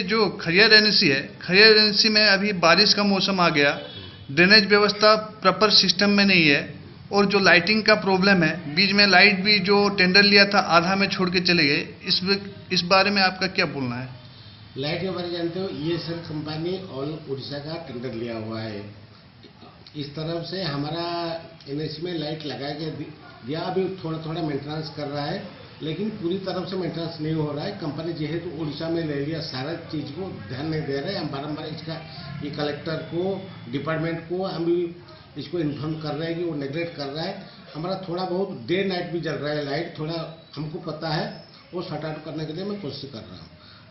ये जो खरियार एनएसी है, खरियार एनएसी में अभी बारिश का मौसम आ गया, ड्रेनेज व्यवस्था प्रॉपर सिस्टम में नहीं है, और जो लाइटिंग का प्रॉब्लम है, बीच में लाइट भी जो टेंडर लिया था आधा में छोड़ के चले गए। इस बारे में आपका क्या बोलना है? लाइट के बारे में जानते हो, ये सर कंपनी ऑल उड़ीसा का टेंडर लिया हुआ है। इस तरफ से हमारा एनएसी में लाइट लगा के दिया, अभी थोड़ा थोड़ा मेंटेनेंस कर रहा है, लेकिन पूरी तरफ से मेंटेनेंस नहीं हो रहा है। कंपनी जेहेतु उड़ीसा में ले लिया, सारा चीज़ को ध्यान नहीं दे रहे हैं। हम बारम्बार इसका ये कलेक्टर को, डिपार्टमेंट को हम भी इसको इन्फॉर्म कर रहे हैं कि वो नेग्लेक्ट कर रहा है। हमारा थोड़ा बहुत डे नाइट भी जल रहा है लाइट, थोड़ा हमको पता है, वो शट आउट करने के लिए मैं कोशिश कर रहा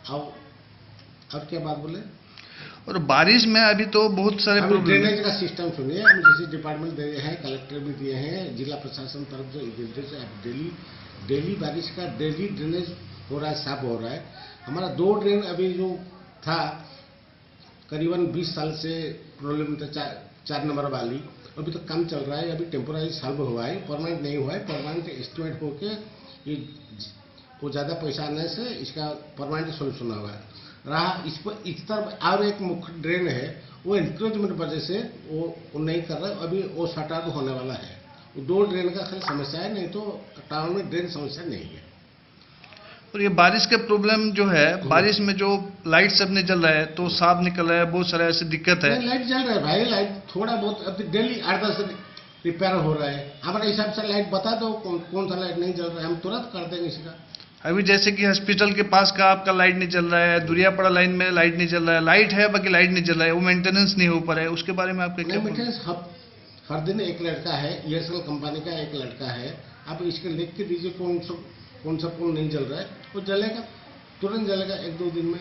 हूँ। अब क्या बात बोले? और बारिश में अभी तो बहुत सारे ड्रेनेज का सिस्टम सुनिए, हम जैसे डिपार्टमेंट दे हैं, कलेक्टर भी दिए हैं, जिला प्रशासन तरफ से डेली बारिश का डेली ड्रेनेज हो रहा है, साफ हो रहा है। हमारा 2 ड्रेन अभी जो था करीबन 20 साल से प्रॉब्लम था, 4 नंबर वाली, अभी तो काम चल रहा है, अभी टेम्पोररी सॉल्व हुआ है, परमानेंट नहीं हुआ है। परमानेंट एस्टिमेट होके ये वो ज़्यादा पैसा आने से इसका परमानेंट सोल्यूशन हुआ है रहा। इस पर इस तरफ और एक मुख्य ड्रेन है, वो इंक्रोचमेंट वजह से वो नहीं कर रहा, अभी वो शट आउट होने वाला है। 2 ड्रेन का खाली समस्या है, नहीं तो टाउन में ड्रेन समस्या नहीं है। और ये बारिश के प्रॉब्लम जो है, बारिश में जो लाइट सब नहीं जल रहा है तो साफ निकल रहा है, बहुत सारे ऐसी दिक्कत है। लाइट जल रहा है भाई, लाइट थोड़ा बहुत अब डेली 8-10 रिपेयर हो रहा है। हमारे हिसाब से लाइट बता दो कौन सा लाइट नहीं जल रहा है, हम तुरंत कर देंगे इसका। अभी जैसे कि हॉस्पिटल के पास का आपका लाइट नहीं चल रहा है, दुरियापड़ा लाइन में लाइट नहीं चल रहा है, लाइट है बाकी लाइट नहीं चल रहा है, वो मेंटेनेंस नहीं हो पा रहा है, उसके बारे में आपका क्या? मेंटेनेंस हर दिन एक लड़का है, एयरसेल कंपनी का एक लड़का है, आप इसके लिख के दीजिए कौन सा पोल नहीं जल रहा है, वो जलेगा, तुरंत जलेगा 1-2 दिन में।